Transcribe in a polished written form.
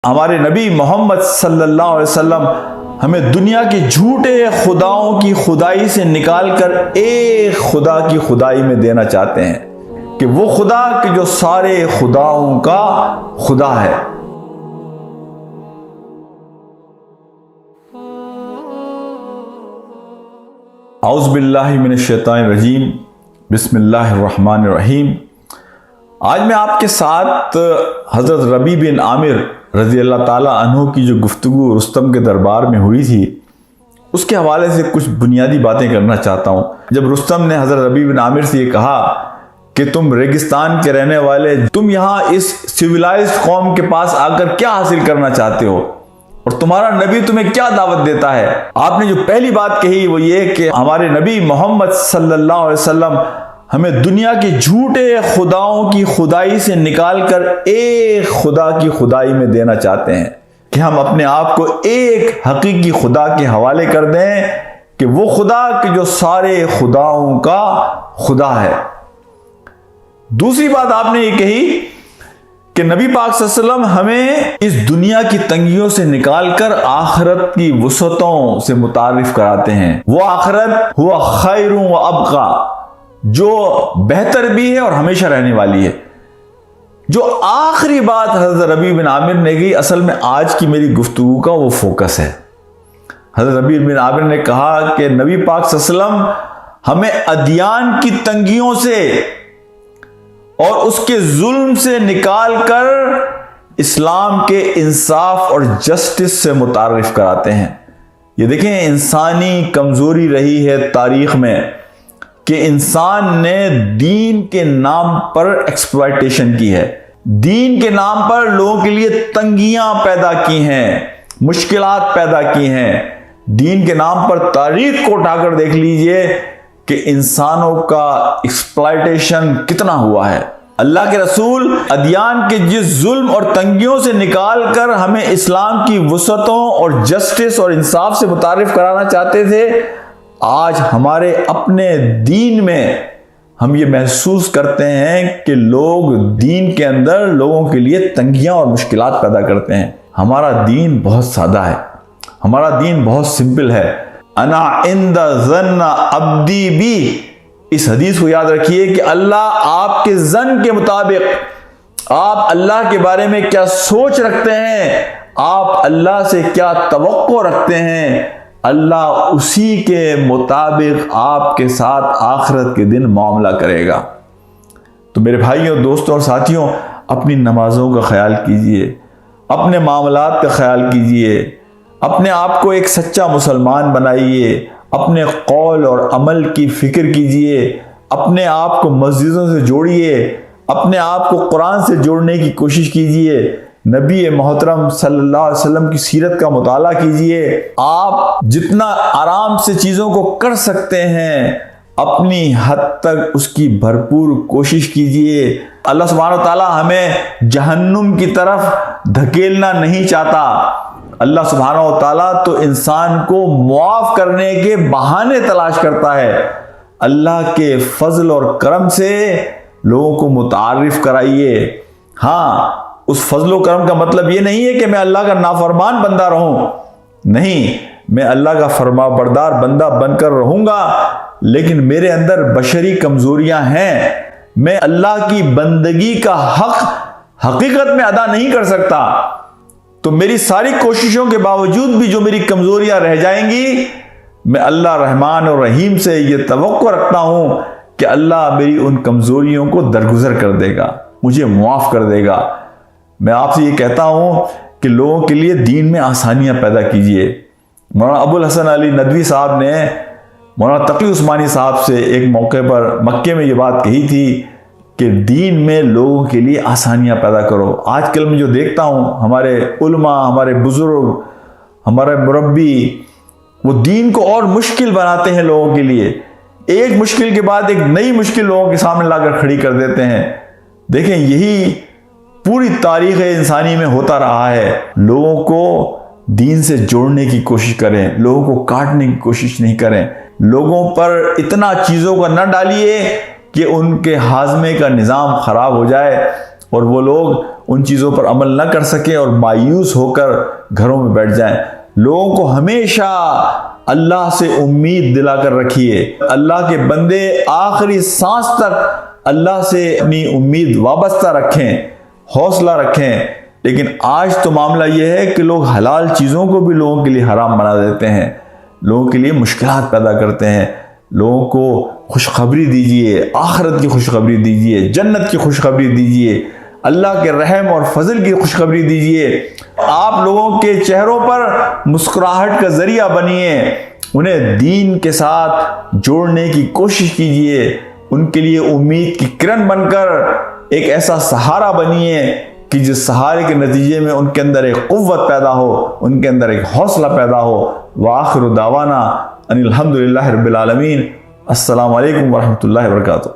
ہمارے نبی محمد صلی اللہ علیہ وسلم ہمیں دنیا کے جھوٹے خداؤں کی خدائی سے نکال کر ایک خدا کی خدائی میں دینا چاہتے ہیں کہ وہ خدا کہ جو سارے خداؤں کا خدا ہے۔ اعوذ باللہ من الشیطان الرجیم، بسم اللہ الرحمن الرحیم۔ آج میں آپ کے ساتھ حضرت ربیع بن عامر رضی اللہ تعالیٰ عنہ کی جو گفتگو رستم کے دربار میں ہوئی تھی اس کے حوالے سے کچھ بنیادی باتیں کرنا چاہتا ہوں۔ جب رستم نے حضرت ربیع بن عامر سے یہ کہا کہ تم ریگستان کے رہنے والے، تم یہاں اس سویلائزڈ قوم کے پاس آ کر کیا حاصل کرنا چاہتے ہو اور تمہارا نبی تمہیں کیا دعوت دیتا ہے؟ آپ نے جو پہلی بات کہی وہ یہ کہ ہمارے نبی محمد صلی اللہ علیہ وسلم ہمیں دنیا کے جھوٹے خداؤں کی خدائی سے نکال کر ایک خدا کی خدائی میں دینا چاہتے ہیں کہ ہم اپنے آپ کو ایک حقیقی خدا کے حوالے کر دیں کہ وہ خدا کہ جو سارے خداؤں کا خدا ہے۔ دوسری بات آپ نے یہ کہی کہ نبی پاک صلی اللہ علیہ وسلم ہمیں اس دنیا کی تنگیوں سے نکال کر آخرت کی وسعتوں سے متعارف کراتے ہیں۔ وہ آخرت ہوا خیر و ابقا، جو بہتر بھی ہے اور ہمیشہ رہنے والی ہے۔ جو آخری بات حضرت ربیع بن عامر نے کی، اصل میں آج کی میری گفتگو کا وہ فوکس ہے۔ حضرت ربیع بن عامر نے کہا کہ نبی پاک صلی اللہ علیہ وسلم ہمیں ادیان کی تنگیوں سے اور اس کے ظلم سے نکال کر اسلام کے انصاف اور جسٹس سے متعارف کراتے ہیں۔ یہ دیکھیں، انسانی کمزوری رہی ہے تاریخ میں کہ انسان نے دین کے نام پر ایکسپلائٹیشن کی ہے، دین کے نام پر لوگوں کے لیے تنگیاں پیدا کی ہیں، مشکلات پیدا کی ہیں۔ دین کے نام پر تاریخ کو اٹھا کر دیکھ لیجئے کہ انسانوں کا ایکسپلائٹیشن کتنا ہوا ہے۔ اللہ کے رسول ادیان کے جس ظلم اور تنگیوں سے نکال کر ہمیں اسلام کی وسعتوں اور جسٹس اور انصاف سے متعارف کرانا چاہتے تھے، آج ہمارے اپنے دین میں ہم یہ محسوس کرتے ہیں کہ لوگ دین کے اندر لوگوں کے لیے تنگیاں اور مشکلات پیدا کرتے ہیں۔ ہمارا دین بہت سادہ ہے، ہمارا دین بہت سمپل ہے۔ انا عند ظن عبدی بی، اس حدیث کو یاد رکھیے کہ اللہ آپ کے ظن کے مطابق، آپ اللہ کے بارے میں کیا سوچ رکھتے ہیں، آپ اللہ سے کیا توقع رکھتے ہیں، اللہ اسی کے مطابق آپ کے ساتھ آخرت کے دن معاملہ کرے گا۔ تو میرے بھائیوں، دوستوں اور ساتھیوں، اپنی نمازوں کا خیال کیجئے، اپنے معاملات کا خیال کیجئے، اپنے آپ کو ایک سچا مسلمان بنائیے، اپنے قول اور عمل کی فکر کیجئے، اپنے آپ کو مسجدوں سے جوڑیے، اپنے آپ کو قرآن سے جوڑنے کی کوشش کیجئے، نبی محترم صلی اللہ علیہ وسلم کی سیرت کا مطالعہ کیجئے۔ آپ جتنا آرام سے چیزوں کو کر سکتے ہیں اپنی حد تک اس کی بھرپور کوشش کیجئے۔ اللہ سبحانہ وتعالی ہمیں جہنم کی طرف دھکیلنا نہیں چاہتا۔ اللہ سبحانہ وتعالی تو انسان کو معاف کرنے کے بہانے تلاش کرتا ہے۔ اللہ کے فضل اور کرم سے لوگوں کو متعارف کرائیے۔ ہاں، اس فضل و کرم کا مطلب یہ نہیں ہے کہ میں اللہ کا نافرمان بندہ رہوں، نہیں، میں اللہ کا فرما بردار بندہ بن کر رہوں گا، لیکن میرے اندر بشری کمزوریاں ہیں، میں اللہ کی بندگی کا حق حقیقت میں ادا نہیں کر سکتا۔ تو میری ساری کوششوں کے باوجود بھی جو میری کمزوریاں رہ جائیں گی، میں اللہ رحمان اور رحیم سے یہ توقع رکھتا ہوں کہ اللہ میری ان کمزوریوں کو درگزر کر دے گا، مجھے معاف کر دے گا۔ میں آپ سے یہ کہتا ہوں کہ لوگوں کے لیے دین میں آسانیاں پیدا کیجئے۔ مولانا ابو الحسن علی ندوی صاحب نے مولانا تقی عثمانی صاحب سے ایک موقع پر مکے میں یہ بات کہی تھی کہ دین میں لوگوں کے لیے آسانیاں پیدا کرو۔ آج کل میں جو دیکھتا ہوں، ہمارے علماء، ہمارے بزرگ، ہمارے مربی، وہ دین کو اور مشکل بناتے ہیں لوگوں کے لیے، ایک مشکل کے بعد ایک نئی مشکل لوگوں کے سامنے لا کر کھڑی کر دیتے ہیں۔ دیکھیں، یہی پوری تاریخ انسانی میں ہوتا رہا ہے۔ لوگوں کو دین سے جوڑنے کی کوشش کریں، لوگوں کو کاٹنے کی کوشش نہیں کریں، لوگوں پر اتنا چیزوں کا نہ ڈالیے کہ ان کے ہاضمے کا نظام خراب ہو جائے اور وہ لوگ ان چیزوں پر عمل نہ کر سکیں اور مایوس ہو کر گھروں میں بیٹھ جائیں۔ لوگوں کو ہمیشہ اللہ سے امید دلا کر رکھیے۔ اللہ کے بندے آخری سانس تک اللہ سے اپنی امید وابستہ رکھیں، حوصلہ رکھیں۔ لیکن آج تو معاملہ یہ ہے کہ لوگ حلال چیزوں کو بھی لوگوں کے لیے حرام بنا دیتے ہیں، لوگوں کے لیے مشکلات پیدا کرتے ہیں۔ لوگوں کو خوشخبری دیجئے، آخرت کی خوشخبری دیجئے، جنت کی خوشخبری دیجئے، اللہ کے رحم اور فضل کی خوشخبری دیجئے۔ آپ لوگوں کے چہروں پر مسکراہٹ کا ذریعہ بنیے، انہیں دین کے ساتھ جوڑنے کی کوشش کیجئے، ان کے لیے امید کی کرن بن کر ایک ایسا سہارا بنیے کہ جس سہارے کے نتیجے میں ان کے اندر ایک قوت پیدا ہو، ان کے اندر ایک حوصلہ پیدا ہو۔ وآخر دعوانا ان الحمدللہ رب العالمین۔ السلام علیکم ورحمۃ اللہ وبرکاتہ۔